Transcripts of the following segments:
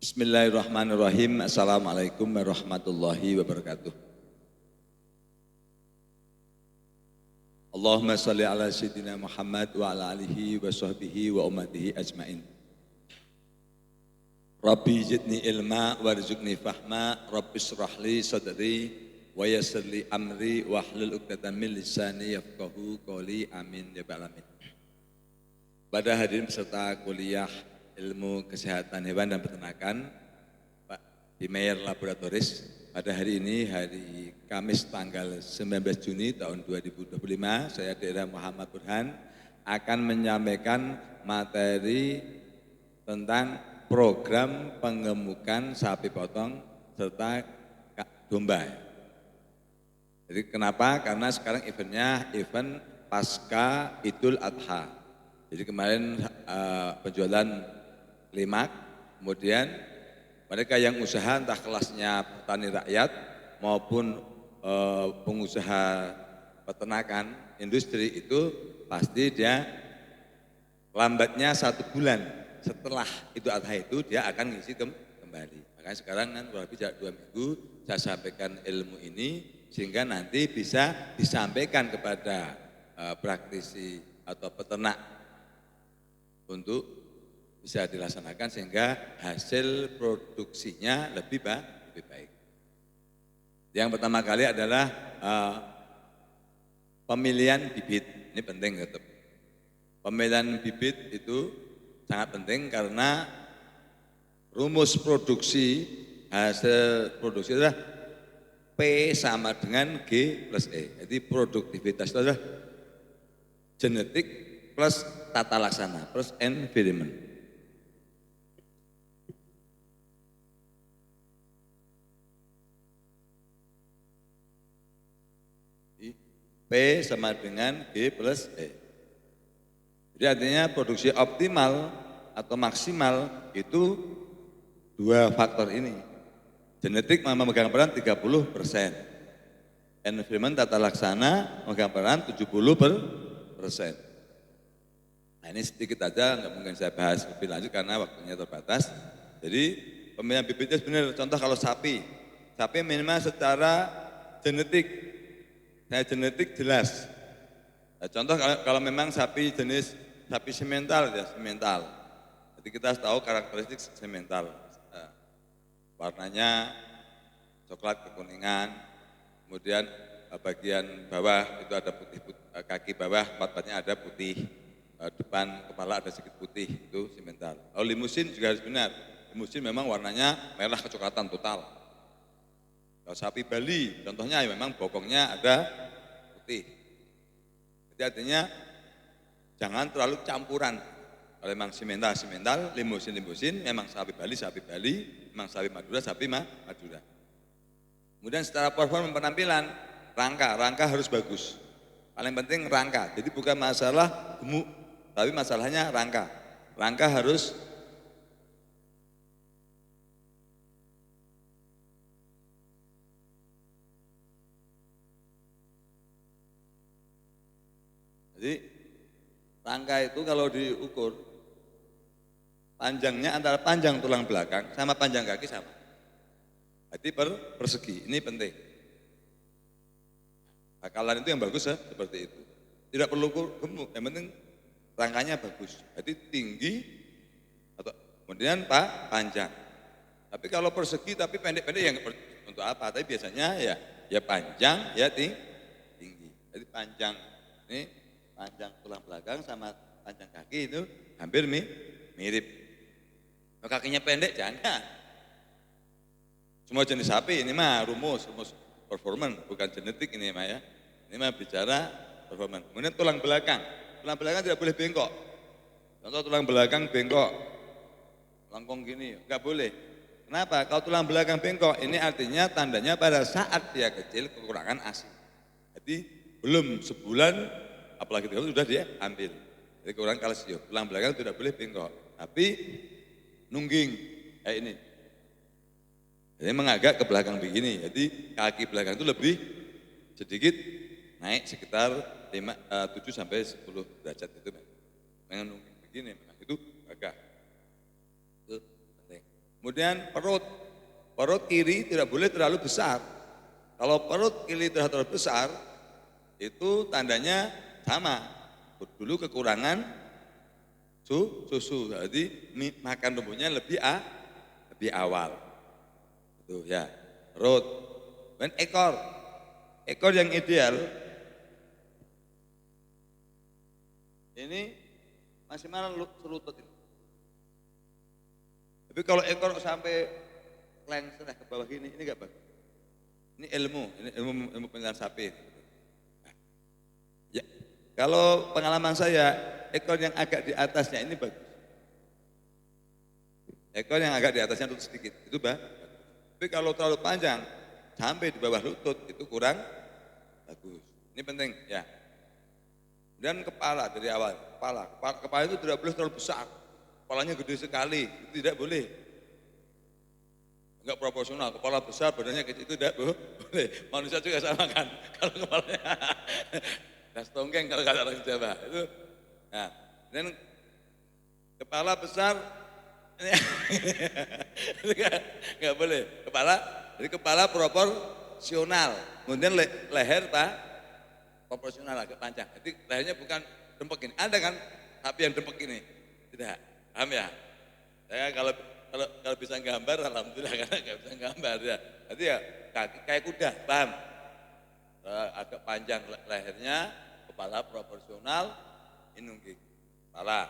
Bismillahirrahmanirrahim. Assalamualaikum warahmatullahi wabarakatuh. Allahumma salli ala sayyidina Muhammad wa ala alihi wa sahbihi wa ummatihi ajmain. Rabbi zidni ilma warzuqni fahma, Rabbi shrahli sadri wa yassirli amri wa hlul 'uqdatam min lisani yafqahu qawli. Amin ya rabbal alamin. Pada hadirin peserta kuliah Ilmu Kesehatan Hewan dan Peternakan Pak Dimeyer Laboratoris, pada hari ini hari Kamis tanggal 19 Juni tahun 2025, saya Daerah Muhammad Burhan akan menyampaikan materi tentang program pengemukan sapi potong serta domba. Jadi kenapa? Karena sekarang eventnya event pasca Idul Adha. Jadi kemarin penjualan limak, kemudian mereka yang usaha entah kelasnya petani rakyat maupun pengusaha peternakan industri itu pasti dia lambatnya 1 bulan setelah Idul Adha itu dia akan ngisi kembali. Makanya sekarang kan kurang lebih 2 minggu saya sampaikan ilmu ini sehingga nanti bisa disampaikan kepada praktisi atau peternak untuk bisa dilaksanakan sehingga hasil produksinya lebih baik. Yang pertama kali adalah pemilihan bibit. Ini penting tetap. Pemilihan bibit itu sangat penting karena rumus produksi, hasil produksi adalah P sama dengan G plus E. Jadi produktivitas itu adalah genetik plus tata laksana plus environment. P sama dengan G plus E. Jadi artinya produksi optimal atau maksimal itu 2 faktor ini. Genetik memegang peran 30%. Environment tata laksana memegang peran 70%. Nah ini sedikit aja, nggak mungkin saya bahas lebih lanjut karena waktunya terbatas. Jadi pemilihan bibitnya sebenarnya contoh kalau sapi minimal secara genetik. Saya genetik jelas. Nah, contoh kalau memang sapi jenis sapi semental ya semental. Jadi kita harus tahu karakteristik semental. Warnanya coklat kekuningan, kemudian bagian bawah itu ada putih, kaki bawah empatnya ada putih, depan kepala ada sedikit putih, itu semental. Lalu limusin juga harus benar. Limusin memang warnanya merah kecoklatan total. Kalau sapi Bali, contohnya ya memang bokongnya ada putih. Jadi artinya jangan terlalu campuran. Kalau memang semental, limusin, memang sapi Bali, memang sapi Madura. Kemudian secara performa penampilan, rangka harus bagus. Paling penting rangka, jadi bukan masalah gemuk, tapi masalahnya rangka. Rangka harus jadi rangka itu kalau diukur panjangnya antara panjang tulang belakang sama panjang kaki sama. Jadi persegi, ini penting. Bakalan itu yang bagus ya, seperti itu. Tidak perlu gemuk, yang penting rangkanya bagus. Jadi tinggi atau kemudian panjang. Tapi kalau persegi tapi pendek-pendek yang untuk apa? Tapi biasanya ya panjang ya tinggi. Jadi panjang ini panjang tulang belakang sama panjang kaki itu hampir mirip. Kalau kakinya pendek jangan. Semua jenis sapi ini mah rumus performance bukan genetik ini mah ya. Ini mah bicara performance. Kemudian tulang belakang tidak boleh bengkok. Contoh tulang belakang bengkok, lengkung gini, enggak boleh. Kenapa? Kalau tulang belakang bengkok ini artinya tandanya pada saat dia kecil kekurangan ASI. Jadi belum sebulan apalagi itu sudah dia ambil. Jadi kurang kalsium. Tulang belakang tidak boleh bengkok. Tapi nungging kayak ini. Jadi mengagak ke belakang begini. Jadi kaki belakang itu lebih sedikit naik sekitar 7 sampai 10 derajat itu. Dengan nungging begini memang itu agak. Itu penting. Kemudian perut kiri tidak boleh terlalu besar. Kalau perut kiri terlalu besar, itu tandanya sama. Dulu kekurangan susu, jadi makan tumbuhnya lebih awal. Itu ya, perut. Dan ekor yang ideal ini maksimal selutut ini. Tapi kalau ekor sampai lengser ke bawah gini, ini enggak bagus. Ini ilmu pengenalan sapi. Nah, ya, kalau pengalaman saya, ekor yang agak di atasnya ini bagus. Ekor yang agak di atasnya lutut sedikit, itu bagus. Tapi kalau terlalu panjang, sampai di bawah lutut, itu kurang bagus. Ini penting ya. Dan kepala dari awal, kepala itu tidak boleh terlalu besar. Kepalanya gede sekali, itu tidak boleh. Enggak proporsional, kepala besar, badannya kecil, itu tidak boleh. Manusia juga sama kan, kalau kepalanya das tonggeng kalau kata orang Jawa. Itu, nah, dan kepala besar, ini enggak boleh. Kepala proporsional, kemudian leher proporsional agak panjang. Jadi lehernya bukan dempek ini. Ada kan sapi yang dempek ini? Tidak. Paham ya? Saya kalau bisa gambar, alhamdulillah, karena nggak bisa gambar ya. Jadi ya kaki kayak kuda, paham? Agak panjang lehernya, kepala proporsional, inunggi kepala.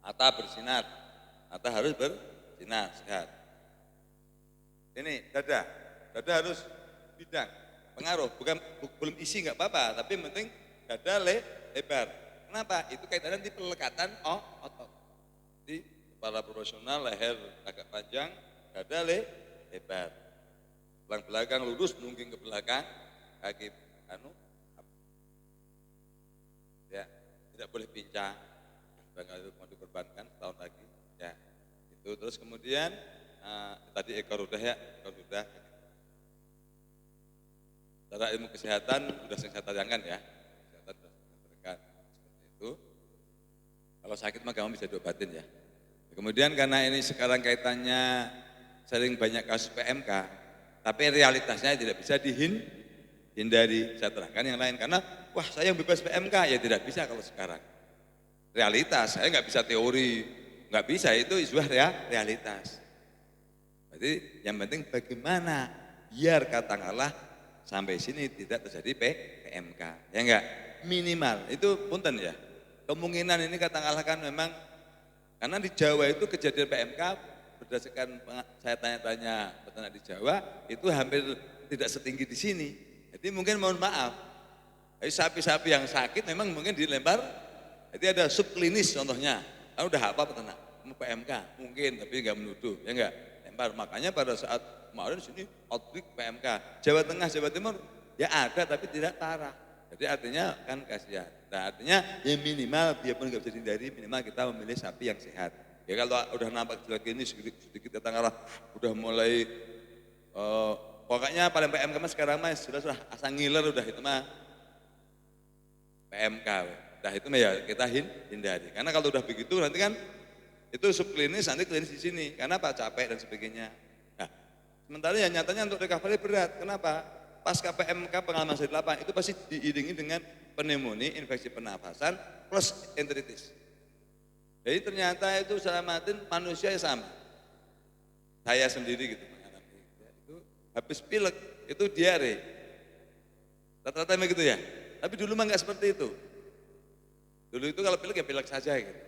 Mata bersinar, mata harus bersinar, sehat. Ini dada harus bidang, pengaruh, belum isi nggak apa-apa, tapi yang penting dada lebar. Kenapa? Itu kaitannya di pelekatan otot. Di kepala proporsional, leher agak panjang, dada lebar. Belakang lurus, nungging ke belakang, kaki ya, tidak boleh pincang. Barangkali itu mau dikorbankan setahun lagi, ya. Itu terus kemudian tadi ekor udah ya, Secara ilmu kesehatan sudah saya tayangkan ya, kesehatan sudah saya tayangkan seperti itu. Kalau sakit mah kamu bisa diobatin ya. Kemudian karena ini sekarang kaitannya sering banyak kasus PMK, tapi realitasnya tidak bisa dihindari. Saya terangkan yang lain karena wah saya yang bebas PMK ya tidak bisa kalau sekarang. Realitas, saya nggak bisa teori, nggak bisa, itu sudah realitas. Jadi yang penting bagaimana biar katakanlah sampai sini tidak terjadi PMK, ya enggak? Minimal, itu punten ya. Kemungkinan ini katakanlah kan memang, karena di Jawa itu kejadian PMK berdasarkan saya tanya-tanya peternak di Jawa, itu hampir tidak setinggi di sini. Jadi mungkin mohon maaf, sapi-sapi yang sakit memang mungkin dilempar, jadi ada subklinis contohnya, kan udah apa peternak, PMK mungkin, tapi enggak menuduh, ya enggak? Lempar, makanya pada saat kemarin sini outbreak PMK, Jawa Tengah, Jawa Timur, ya ada tapi tidak parah. Jadi artinya kan kasihan. Nah artinya ya minimal biarpun nggak bisa dihindari, minimal kita memilih sapi yang sehat. Ya kalau udah nampak jelek ini sedikit katakanlah udah mulai pokoknya paling PMK mah sekarang mah sudah asal ngiler udah itu mah PMK. Nah itu mah ya kita hindari. Karena kalau udah begitu nanti kan itu subklinis, nanti klinis di sini. Karena apa? Capek dan sebagainya. Nah, sementara ya nyatanya untuk recovery berat. Kenapa? Pasca PMK pengalaman saya di lapangan itu pasti diiringi dengan pneumonia, infeksi pernafasan plus enteritis. Jadi ternyata itu selamatin manusia yang sama. Saya sendiri gitu mengalami. Ya, itu habis pilek itu diare. Rata-rata begitu ya. Tapi dulu mah nggak seperti itu. Dulu itu kalau pilek ya pilek saja gitu.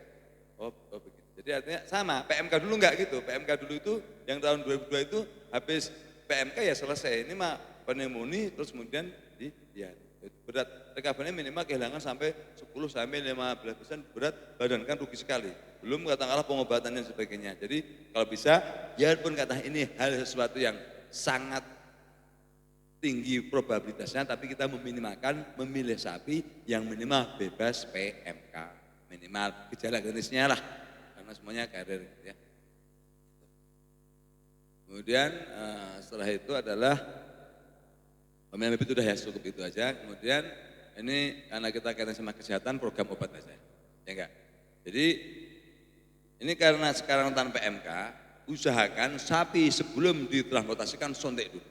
Oh begitu. Jadi artinya sama, PMK dulu enggak gitu. PMK dulu itu yang tahun 2002 itu habis PMK ya selesai. Ini mah pneumonia terus kemudian ya berat recovery minimal kehilangan sampai 10 sampai 15% berat badan, kan rugi sekali. Belum katakanlah pengobatan dan sebagainya. Jadi kalau bisa biarpun kata ini hal sesuatu yang sangat tinggi probabilitasnya, tapi kita meminimalkan memilih sapi yang minimal bebas PMK, minimal gejala klinisnya lah. Karena semuanya karir gitu ya. Kemudian setelah itu adalah pemilihan itu udah ya cukup itu aja. Kemudian ini karena kita kaitan sama kesehatan program obat aja, ya enggak. Jadi ini karena sekarang tanpa PMK, usahakan sapi sebelum ditransportasikan suntik dulu.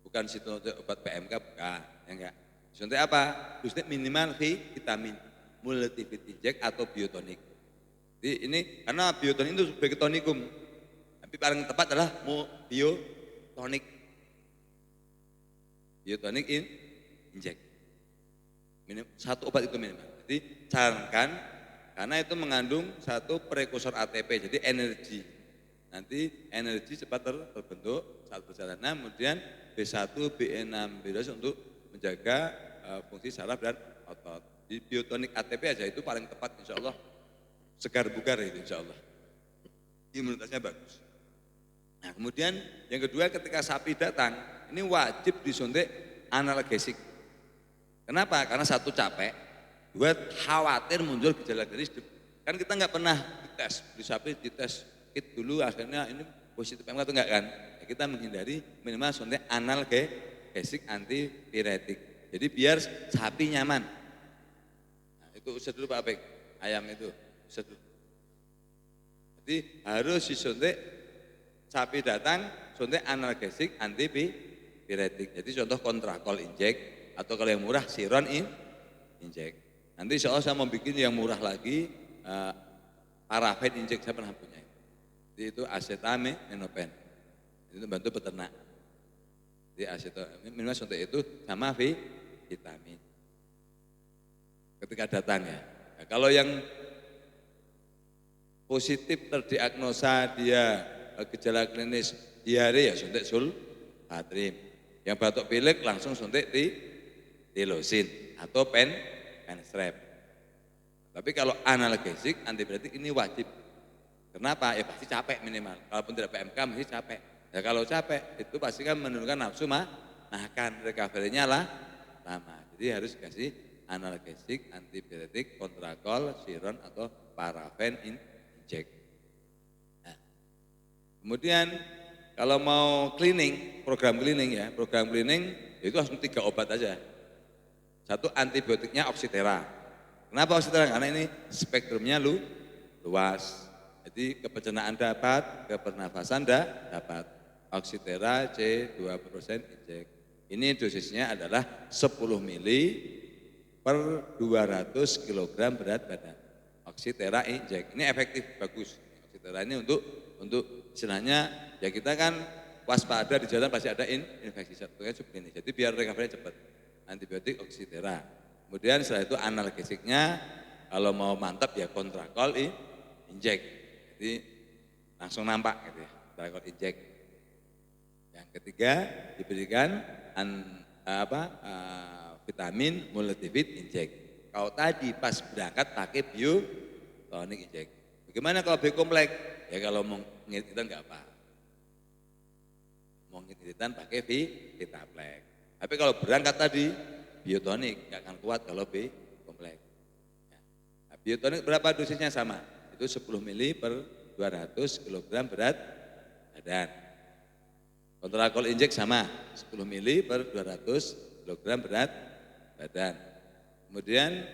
Bukan suntik obat PMK, bukan, ya enggak. Suntik apa? Suntik minimal vitamin, multivit inject atau biotonik. Jadi ini karena biotonik itu sebagai tonikum, tapi paling tepat adalah biotonik. Biotonik inject. Satu obat itu minimal. Jadi sarankan karena itu mengandung satu prekursor ATP, jadi energi. Nanti energi cepat terbentuk saat perjalanan, kemudian B1, B6, B12 untuk menjaga fungsi saraf dan otot. Di biotonik ATP aja itu paling tepat, insya Allah segar bugar itu insya Allah. Imunitasnya bagus. Nah kemudian yang kedua ketika sapi datang, ini wajib disuntik analgesik. Kenapa? Karena satu capek, dua khawatir muncul gejala klinis. Kan kita nggak pernah dites, beli sapi dites kit dulu akhirnya ini positif PMK atau enggak kan? Ya, kita menghindari minimal suntik analgesik antipiretik. Jadi biar sapi nyaman. Nah, itu usah dulu Pak Apek, ayam itu usah dulu. Jadi harus disuntik sapi datang suntik analgesik antipiretik. Jadi contoh kontrakol injek atau kalau yang murah siron injek. Nanti insya Allah saya mau bikin yang murah lagi parafen injek saya pernah punya. Jadi itu acetaminophen. Itu bantu peternak. Jadi acetaminophen minimal suntik itu sama vitamin. Ketika datang ya. Nah, kalau yang positif terdiagnosa dia gejala klinis diare ya suntik sulfatrim. Yang batuk pilek langsung suntik tilosin atau penstrep. Tapi kalau analgesik antipiretik ini wajib. Kenapa? Ya pasti capek minimal. Kalaupun tidak PMK mesti capek. Ya kalau capek itu pasti kan menurunkan nafsu makan, recovery-nya lama. Jadi harus dikasih analgesik, antipiretik, kontrakol, siron atau parafen injek. Nah, kemudian kalau mau cleaning, program cleaning itu langsung 3 obat aja. Satu antibiotiknya Oxytera. Kenapa Oxytera? Karena ini spektrumnya luas. Jadi kepencernaan dapat, kepernafasan dapat. Oxytera C20% injek. Ini dosisnya adalah 10 mili per 200 kg berat badan. Oxytera injek. Ini efektif, bagus. Oxytera ini untuk istilahnya ya kita kan waspada di jalan pasti ada infeksi satunya seperti ini. Jadi biar recovery cepat. Antibiotik Oxytera. Kemudian setelah itu analgesiknya kalau mau mantap ya kontrakol injek. Jadi langsung nampak gitu ya, kontrakol injek. Yang ketiga diberikan vitamin multivit injek. Kalau tadi pas berangkat pakai biotonik injek. Bagaimana kalau B kompleks? Ya kalau mau ngiritan enggak apa. Mau ngiritan pakai Vitaplek. Tapi kalau berangkat tadi biotonik enggak akan kuat kalau B kompleks. Nah, biotonik berapa dosisnya sama? Itu 10 mili per 200 kg berat badan. Kontrakol injek sama 10 mili per 200 kg berat badan. Kemudian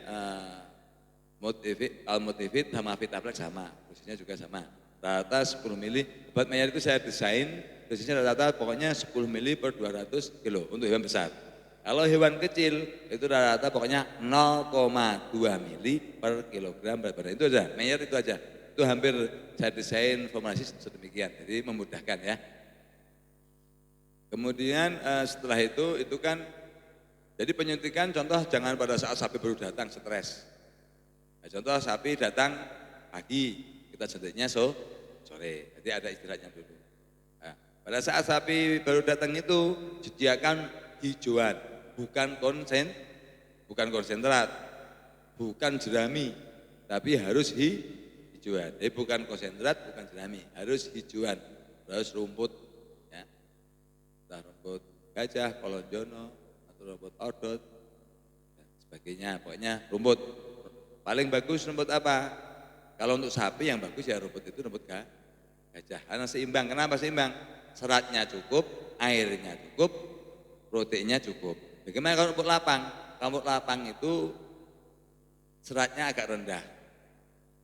Almotivit sama Vitaplek sama, dosisnya juga sama. Rata 10 mili. Obat Mayer itu saya desain dosisnya rata-rata pokoknya 10 mili per 200 kilo untuk hewan besar. Kalau hewan kecil itu rata-rata pokoknya 0,2 mili per kilogram berat badan. Itu aja, Mayer itu aja. Itu hampir saya desain formulasi sedemikian, jadi memudahkan ya. Kemudian setelah itu kan jadi penyuntikan contoh jangan pada saat sapi baru datang stres. Nah, contoh sapi datang pagi, kita suntiknya sore, jadi ada istirahatnya dulu. Nah, pada saat sapi baru datang itu disediakan hijauan, bukan konsentrat, bukan jerami, tapi harus hijauan. Jadi bukan konsentrat, bukan jerami, harus hijauan, harus rumput, ya. Entah rumput gajah, kolonjono, atau rumput odot, dan sebagainya. Pokoknya rumput. Paling bagus rumput apa? Kalau untuk sapi yang bagus ya rumput itu rumput gajah. Karena seimbang. Kenapa seimbang? Seratnya cukup, airnya cukup, proteinnya cukup. Bagaimana kalau rumput lapang? Kalau rumput lapang itu seratnya agak rendah.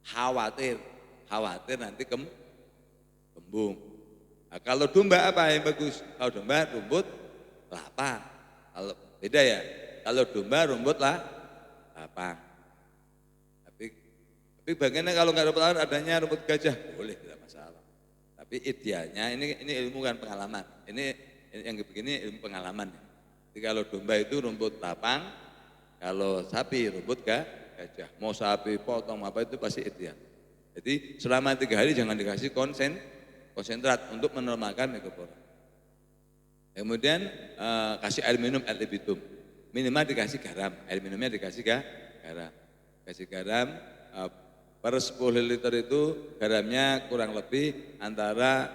Khawatir nanti lumbung. Nah, kalau domba apa yang bagus? Kalau domba rumput lapang. Kalau beda ya. Kalau domba rumput lapang. Tapi bagaimana kalau nggak rumput lapang adanya rumput gajah? Boleh, tidak masalah. Tapi idealnya ini ilmu kan pengalaman. Ini yang begini ilmu pengalaman. Jadi kalau domba itu rumput lapang, kalau sapi rumput gajah. Mau sapi potong apa itu pasti ideal. Jadi selama 3 hari jangan dikasih konsentrat untuk menormalkan mikroplora. Kemudian kasih air minum ad libitum. Minimal dikasih garam, air minumnya dikasih garam. Kasih garam per 10 liter itu garamnya kurang lebih antara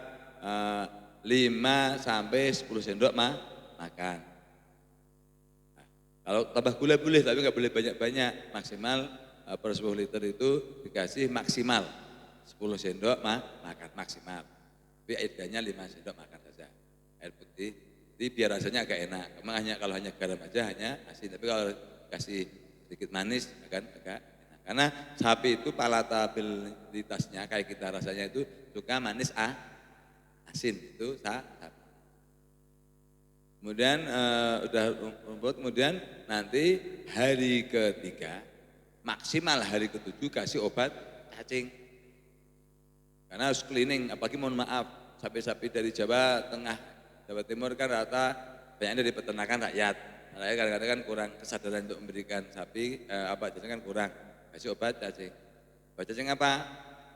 5 sampai 10 sendok makan. Nah, kalau tambah gula boleh tapi nggak boleh banyak-banyak, maksimal per 10 liter itu dikasih maksimal 10 sendok makan maksimal. Tapi idealnya 5 sendok makan saja air putih. Jadi biar rasanya agak enak. Kalau hanya garam aja hanya asin. Tapi kalau kasih sedikit manis agak enak. Karena sapi itu palatabilitasnya kayak kita rasanya itu suka manis asin itu sapi. Kemudian udah rumput, kemudian nanti hari ketiga maksimal hari ke-7 kasih obat cacing. Karena harus cleaning, apalagi mohon maaf, sapi-sapi dari Jawa Tengah, Jawa Timur kan rata banyaknya dari peternakan rakyat. Rakyat kadang-kadang kan kurang kesadaran untuk memberikan sapi, cacing kan kurang, kasih obat cacing. Obat cacing apa?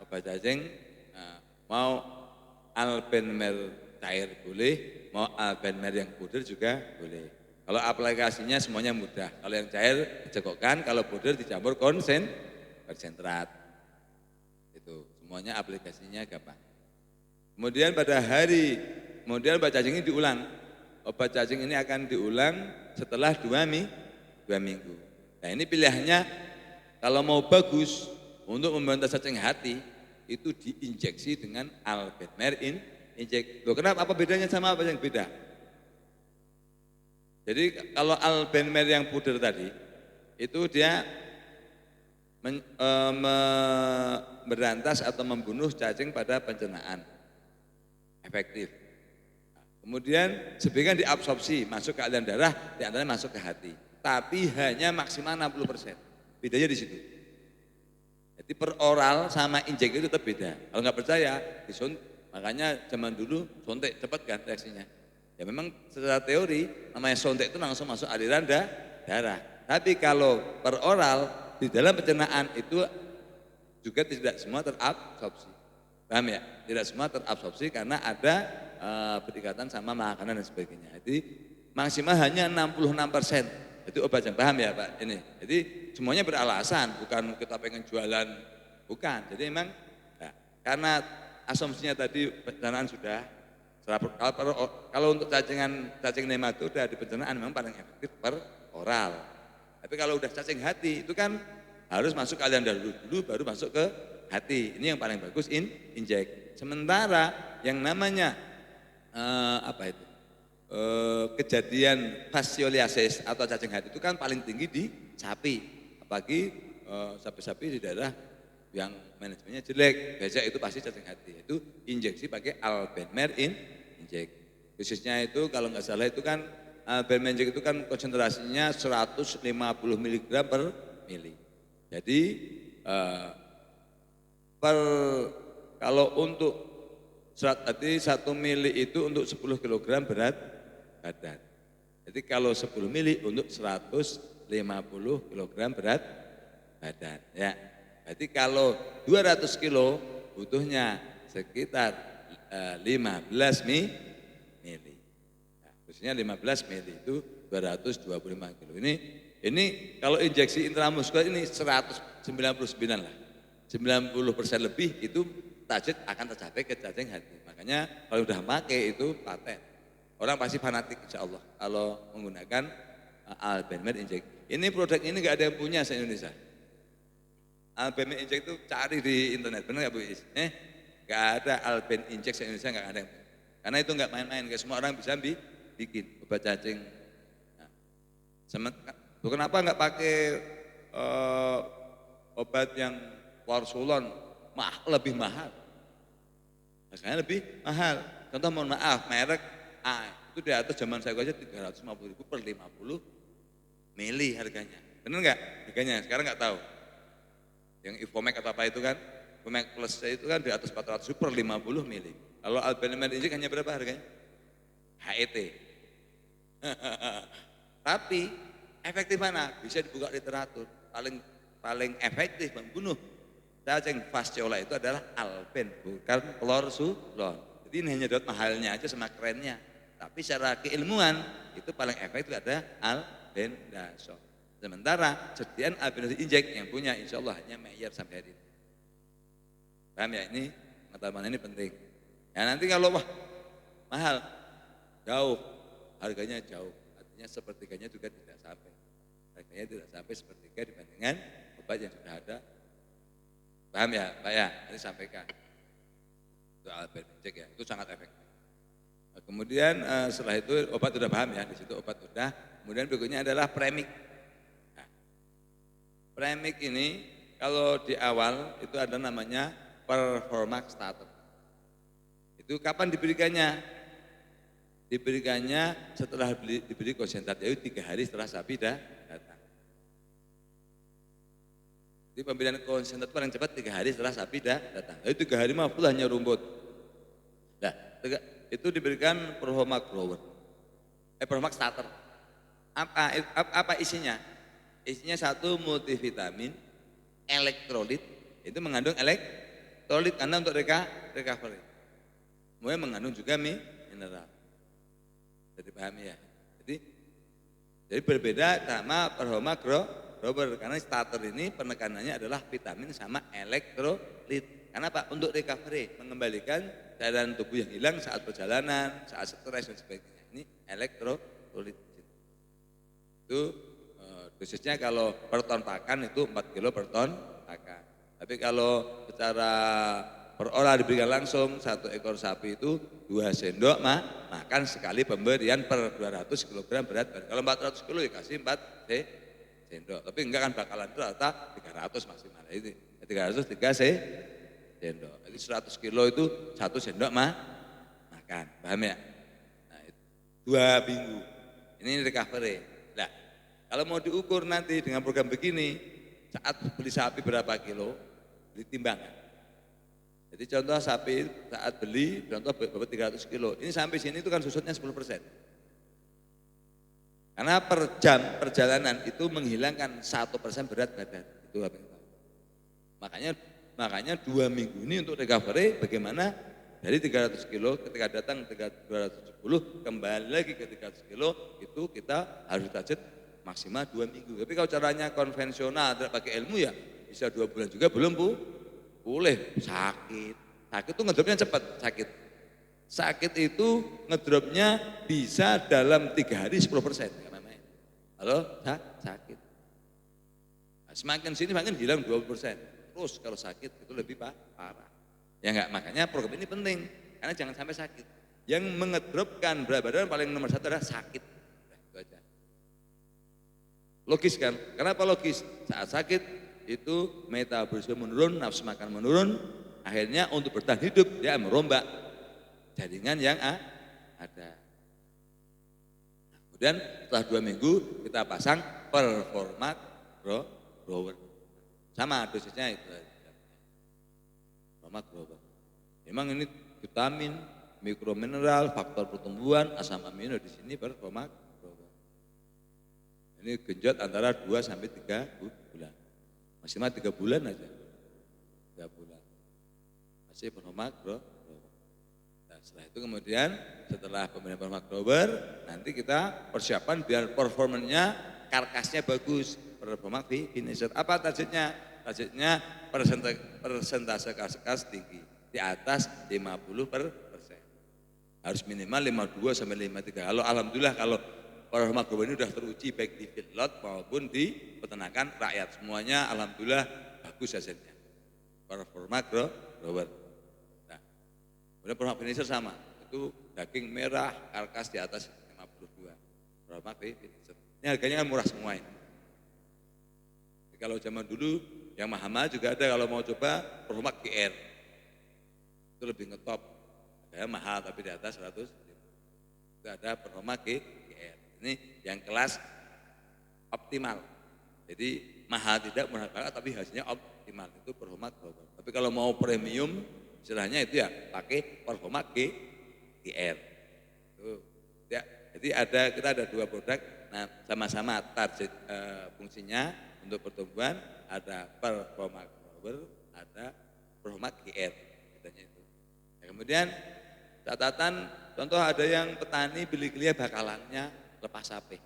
Obat cacing mau albenmer cair boleh, mau albenmer yang pudar juga boleh. Kalau aplikasinya semuanya mudah. Kalau yang cair dicekokkan, kalau pudar dicampur konsentrat. Itu semuanya aplikasinya gampang. Kemudian kemudian obat cacing ini diulang. Obat cacing ini akan diulang setelah 2 minggu. Nah ini pilihannya kalau mau bagus untuk membantu cacing hati itu diinjeksi dengan albenmer injek. Loh, kenapa? Apa bedanya sama apa yang beda? Jadi kalau albenmer yang pudar tadi itu dia memberantas atau membunuh cacing pada pencernaan, efektif. Kemudian sebagian diabsorpsi masuk ke aliran darah, di antaranya masuk ke hati. Tapi hanya maksimal 60%. Bedanya di situ. Jadi per oral sama injek itu tetap beda. Kalau nggak percaya, makanya zaman dulu suntik cepat kan reaksinya. Ya memang secara teori namanya suntik itu langsung masuk aliran darah. Tapi kalau per oral di dalam pencernaan itu juga tidak semua terabsorpsi. Paham ya? Tidak semua terabsorpsi karena ada berikatan sama makanan dan sebagainya. Jadi maksimal hanya 66%. Itu obat yang paham ya Pak ini. Jadi semuanya beralasan, bukan kita pengen jualan, bukan. Jadi memang karena asumsinya tadi pencernaan sudah. Kalau untuk cacing nematoda di pencernaan memang paling efektif per oral. Tapi kalau udah cacing hati itu kan harus masuk ke aliran darah dulu baru masuk ke hati. Ini yang paling bagus injek. Sementara yang namanya kejadian fascioliasis atau cacing hati itu kan paling tinggi di sapi. Apalagi sapi-sapi di daerah yang manajemennya jelek, biasa itu pasti cacing hati. Itu injeksi pakai albenmer injek. Khususnya itu kalau nggak salah itu kan albenmer injek itu kan konsentrasinya 150 mg per mili. Jadi kalau untuk tadi 1 mili itu untuk 10 kg berat badan. Jadi kalau 10 mili untuk 150 kg berat badan. Ya. Jadi kalau 200 kilo butuhnya sekitar 15 mili. Nah, khususnya 15 mili itu 225 kilo. Ini kalau injeksi intramuskuler ini 199 lah. 90% lebih itu target akan tercapai ke cacing hati. Makanya kalau udah pakai itu paten. Orang pasti fanatik insya Allah kalau menggunakan albenmer injek. Ini produk ini nggak ada yang punya se Indonesia. Alben injek itu cari di internet, benar nggak Bu Is? Nggak ada alben injek se Indonesia, nggak ada yang punya. Karena itu nggak main-main, nggak semua orang bisa bikin obat cacing. Nah, kenapa nggak pakai obat yang Warsulon lebih mahal? harganya lebih mahal. Contoh mohon maaf, merek A itu di atas zaman saya aja 350.000 per 50 mili harganya. Benar nggak harganya? Sekarang nggak tahu. Yang Ivomek atau apa itu kan, Ivomek Plus itu kan di atas 400 per 50 mili. Kalau Albenemed Injek hanya berapa harganya? HET. Tapi efektif mana? Bisa dibuka literatur. Paling efektif membunuh cacing fasciola itu adalah alben, bukan klorsulon. Jadi ini hanya dot mahalnya aja sama kerennya. Tapi secara keilmuan itu paling efektif ada albendazole. Sementara sediaan albendazole injek yang punya insya Allah hanya Meyer sampai hari ini. Paham ya? Ini pengetahuan ini penting. Ya nanti kalau wah mahal, jauh, harganya jauh, artinya sepertiganya juga tidak sampai. Harganya tidak sampai sepertiga dibandingkan obat yang sudah ada. Paham ya Pak ya? Ini sampaikan. Itu albendazole ya, itu sangat efektif. Nah, kemudian setelah itu obat sudah paham ya, di situ obat sudah. Kemudian berikutnya adalah premik. Premik ini kalau di awal itu ada namanya Performax starter. Itu kapan diberikannya? Diberikannya setelah diberi konsentrat, yaitu 3 hari setelah sapi datang. Jadi pemberian konsentrat paling cepat 3 hari setelah sapi datang. Jadi 3 hari mah full hanya rumput. Nah, itu diberikan Performax grower. Performax starter. Apa isinya? Isinya 1 multivitamin, elektrolit, itu mengandung elektrolit karena untuk recovery. Kemudian mengandung juga mineral. Jadi pahami ya. Jadi berbeda sama Performax grower karena starter ini penekanannya adalah vitamin sama elektrolit. Karena Pak untuk recovery, mengembalikan cairan tubuh yang hilang saat perjalanan, saat stres dan sebagainya. Ini elektrolit. Itu dosisnya kalau per ton pakan itu 4 kilo per ton pakan. Tapi kalau secara per orang diberikan langsung 1 ekor sapi itu 2 sendok makan sekali pemberian per 200 kg berat badan. Kalau 400 kilo dikasih 4 sendok. Tapi enggak kan bakalan itu rata 300 maksimal. Itu 300 3 sendok. Jadi 100 kilo itu 1 sendok makan. Paham ya? Nah, 2 minggu. Ini recovery. Nah, kalau mau diukur nanti dengan program begini, saat beli sapi berapa kilo, beli timbangan. Jadi contoh sapi saat beli, contoh berapa 300 kilo, ini sampai sini itu kan susutnya 10%. Karena per jam perjalanan itu menghilangkan 1% berat badan. Itu apa itu? Makanya 2 minggu ini untuk recovery bagaimana dari 300 kilo ketika datang 270 kembali lagi ke 300 kilo itu kita harus target maksimal 2 minggu. Tapi kalau caranya konvensional tidak pakai ilmu ya bisa 2 bulan juga belum pulih. Sakit itu ngedropnya cepat sakit. Sakit itu ngedropnya bisa dalam 3 hari 10%. Halo sakit. Nah, semakin sini makin hilang 20%. Terus kalau sakit itu lebih parah. Ya enggak, makanya program ini penting karena jangan sampai sakit. Yang mengedropkan berat badan paling nomor 1 adalah sakit. Nah, itu aja. Logis kan? Kenapa logis? Saat sakit itu metabolisme menurun, nafsu makan menurun, akhirnya untuk bertahan hidup dia merombak jaringan yang ada. Nah, kemudian setelah 2 minggu kita pasang Performax grower. Sama dosisnya itu. Performax grower. Memang ini vitamin, mikromineral, faktor pertumbuhan, asam amino di sini Performax. Ini genjot antara 2 sampai 3 bulan. Maksimal 3 bulan aja. 3 bulan. Masih Performax grower. Nah, setelah itu kemudian setelah pemberian Performax grower nanti kita persiapan biar performanya karkasnya bagus. Performax finisher. Apa targetnya? Targetnya persentase karkas tinggi. Di atas 50%. Harus minimal 52 sampai 53. Kalau alhamdulillah kalau Performax grower ini sudah teruji baik di feedlot maupun di peternakan rakyat. Semuanya alhamdulillah bagus hasilnya. Performax grower. Nah, kemudian Performax finisher sama. Itu daging merah, karkas di atas 52. Performax finisher. Ini harganya kan murah semua ini. Jadi kalau zaman dulu yang mahal juga ada kalau mau coba Performax GR. Itu lebih ngetop. Ya, mahal tapi di atas 100. Itu ada Performa GR. Ini yang kelas optimal. Jadi mahal tidak murah banget tapi hasilnya optimal, itu Performa Global. Tapi kalau mau premium istilahnya itu ya pakai Performa GR. Tuh. Ya, jadi kita ada 2 produk. Nah, sama-sama target fungsinya untuk pertumbuhan, ada Performa Global, ada Performa GR. Bedanya itu. Ya, kemudian catatan, contoh ada yang petani beli-beli bakalannya lepas sapi,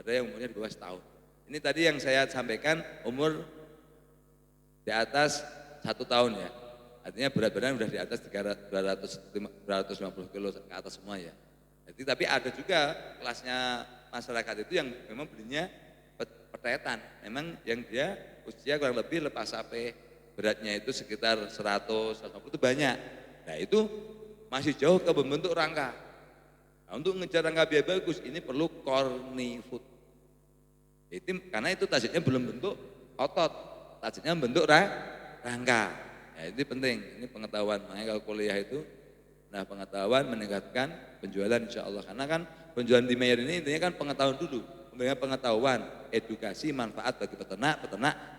ada yang umurnya di bawah setahun. Ini tadi yang saya sampaikan umur di atas 1 tahun ya, artinya berat badan udah di atas 250 kilo ke atas semua ya. Jadi tapi ada juga kelasnya masyarakat itu yang memang belinya petetan, memang yang dia usia kurang lebih lepas sapi, beratnya itu sekitar 150 itu banyak. Nah itu masih jauh ke membentuk rangka. Nah, untuk mengejar rangka biaya bagus ini perlu corny food. Karena itu targetnya belum bentuk otot, targetnya bentuk rangka. Nah, ini penting, ini pengetahuan. Makanya kalau kuliah itu, nah pengetahuan meningkatkan penjualan insya Allah. Karena kan penjualan di Mayer ini intinya kan pengetahuan dulu, memberikan pengetahuan, edukasi, manfaat bagi peternak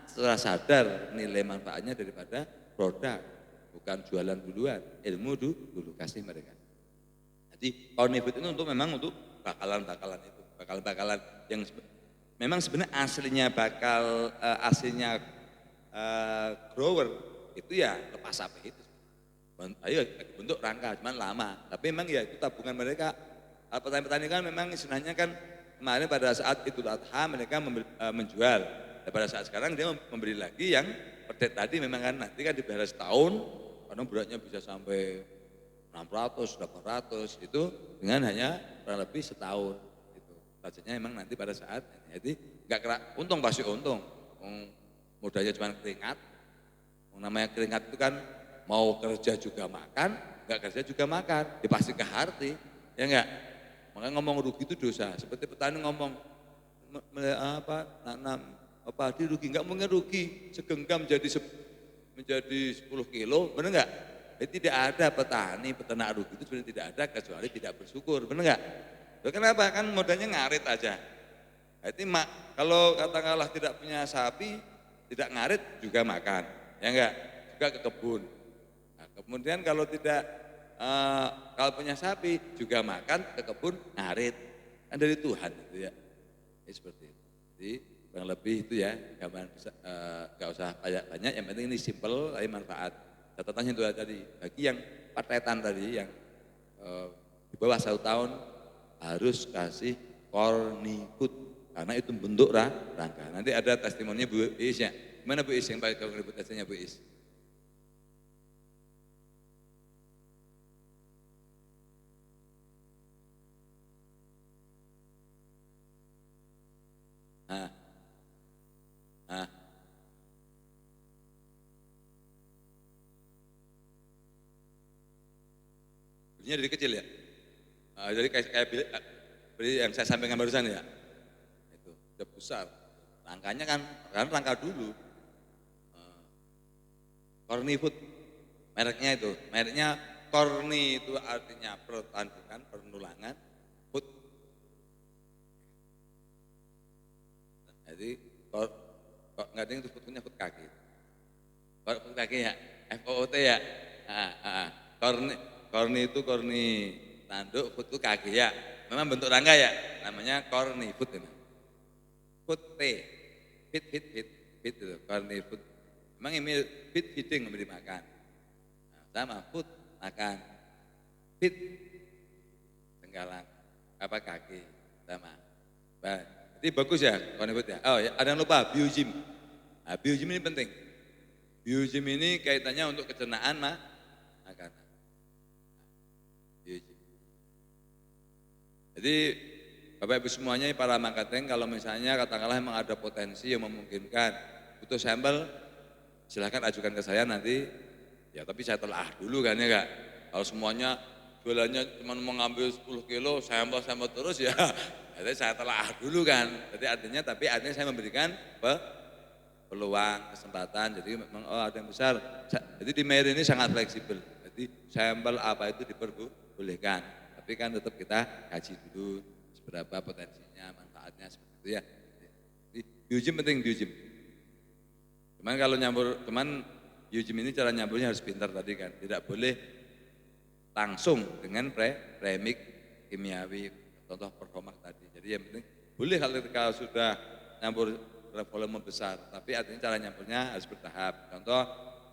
secara sadar nilai manfaatnya daripada produk. Bukan jualan duluan, ilmu dulu kasih mereka. Jadi cornifit itu memang untuk bakalan-bakalan itu, bakalan-bakalan yang memang sebenarnya aslinya grower itu ya lepas sapi itu. Ayo bentuk rangka, cuman lama. Tapi memang ya itu tabungan mereka. Petani-petani kan memang istilahnya kan kemarin pada saat Idul Adha mereka menjual. Dan pada saat sekarang dia membeli lagi yang pedet tadi memang kan nanti kan dipelihara setahun. Karena beratnya bisa sampai 600, 800 itu dengan hanya kurang lebih setahun. Itu targetnya memang nanti pada saat jadi nggak untung pasti untung. Modalnya cuma keringat. Namanya keringat itu kan mau kerja juga makan, nggak kerja juga makan, ya pasti ke hati, ya enggak. Makanya ngomong rugi itu dosa. Seperti petani ngomong nanam padi rugi, nggak mungkin rugi, segenggam menjadi 10 kilo, benar enggak? Tidak ada petani, peternak rugi itu sebenarnya tidak ada kecuali tidak bersyukur, benar enggak? Kenapa? Kan modalnya ngarit aja. Jadi kalau katakanlah tidak punya sapi, tidak ngarit juga makan, ya enggak? Juga ke kebun. Nah, kemudian kalau kalau punya sapi juga makan ke kebun ngarit, kan dari Tuhan itu ya. Seperti itu. Jadi kurang lebih itu ya, gambaran gak usah banyak, yang penting ini simple tapi manfaat. Catatannya itu tadi, bagi yang patetan tadi yang di bawah 1 tahun harus kasih corny food karena itu bentuk rangka. Nanti ada testimoninya Bu Is ya. Gimana Bu Is yang pakai corny food testimoninya Bu Is? Belinya dari kecil ya? Jadi kayak beli yang saya sampaikan barusan ya? Itu, udah besar. Rangkanya kan rangka dulu. Corny food, mereknya corny itu artinya pertandingan, penulangan, food. Jadi nggak ada yang itu foodnya food kaki. Food kaki ya, FOOT ya. Corny itu corny tanduk, food itu kaki ya. Memang bentuk rangka ya, namanya corny food memang. Food T, fit itu corny food. Memang ini feeding memberi makan. Nah, sama food makan, fit tenggalang kaki sama. Baik. Jadi bagus ya corny food ya. Oh ya, ada yang lupa biogym. Nah, biogym ini penting. Biogym ini kaitannya untuk kecernaan makanan. Jadi Bapak Ibu semuanya para marketing kalau misalnya katakanlah memang ada potensi yang memungkinkan butuh sampel silahkan ajukan ke saya nanti ya tapi saya telah dulu kan ya Kak. Kalau semuanya jualannya cuma mau ngambil 10 kilo sampel terus ya jadi saya telah dulu kan. Jadi artinya saya memberikan peluang, kesempatan jadi memang ada yang besar. Jadi di Mayer ini sangat fleksibel. Jadi sampel apa itu diperbolehkan. Tapi kan tetap kita kaji dulu seberapa potensinya, manfaatnya seperti itu ya. Jadi biojim penting biojim. Cuman kalau biojim ini cara nyamburnya harus pintar tadi kan. Tidak boleh langsung dengan premik kimiawi, contoh performak tadi. Jadi yang penting boleh kalau sudah nyampur volume besar, tapi artinya cara nyampurnya harus bertahap. Contoh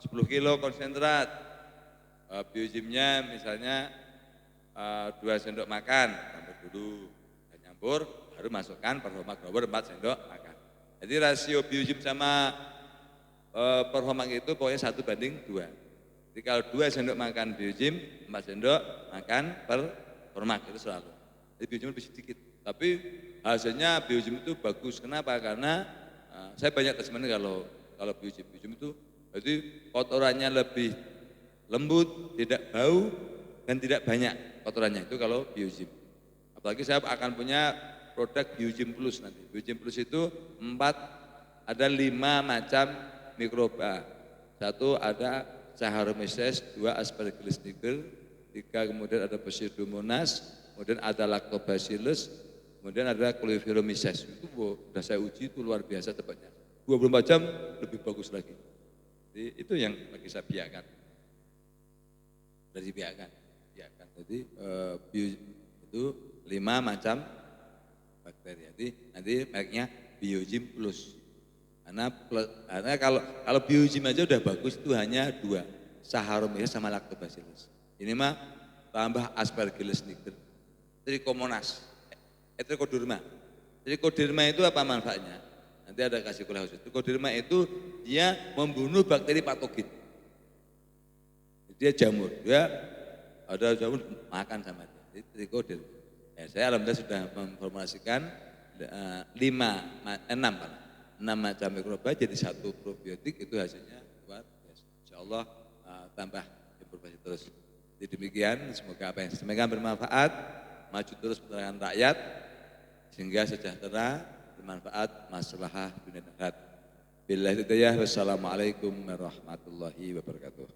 10 kilo konsentrat, biojimnya misalnya 2 sendok makan, campur dulu, dan nyampur, baru masukkan performak grower 4 sendok makan. Jadi rasio biojim sama performak itu pokoknya 1:2. Jadi kalau 2 sendok makan biojim, 4 sendok makan performak itu selalu. Jadi biojim lebih sedikit, tapi hasilnya biojim itu bagus. Kenapa? Karena saya banyak testimoni kalau biojim itu berarti kotorannya lebih lembut, tidak bau dan tidak banyak kotorannya itu kalau biojim. Apalagi saya akan punya produk biojim plus nanti. Biojim plus itu 5 macam mikroba. 1 ada Saccharomyces, 2 Aspergillus niger, 3 kemudian ada Pseudomonas, kemudian ada Lactobacillus, kemudian ada Chloromyces. Itu sudah saya uji itu luar biasa tepatnya. 24 jam lebih bagus lagi. Jadi itu yang lagi saya biarkan. Dari biarkan. Jadi itu 5 macam bakteri. Jadi nanti mereknya biojim plus. Karena kalau biojim aja udah bagus itu hanya 2, Saccharomyces sama Lactobacillus. Ini mah tambah Aspergillus niger, Trichomonas, Trichoderma. Trichoderma itu apa manfaatnya? Nanti ada kasih kuliah khusus. Trichoderma itu dia membunuh bakteri patogen. Dia jamur, dia ada jamur makan sama dia. Jadi trichoderma. Ya, saya alhamdulillah sudah memformulasikan 6 macam mikroba jadi 1 probiotik, itu hasilnya luar biasa. Insyaallah tambah informasi terus. Jadi demikian, semoga apa yang saya sampaikan bermanfaat, maju terus menerangkan rakyat sehingga sejahtera, bermanfaat, maslahah dunia dan akhirat. Billahi hidayah, wassalamualaikum warahmatullahi wabarakatuh.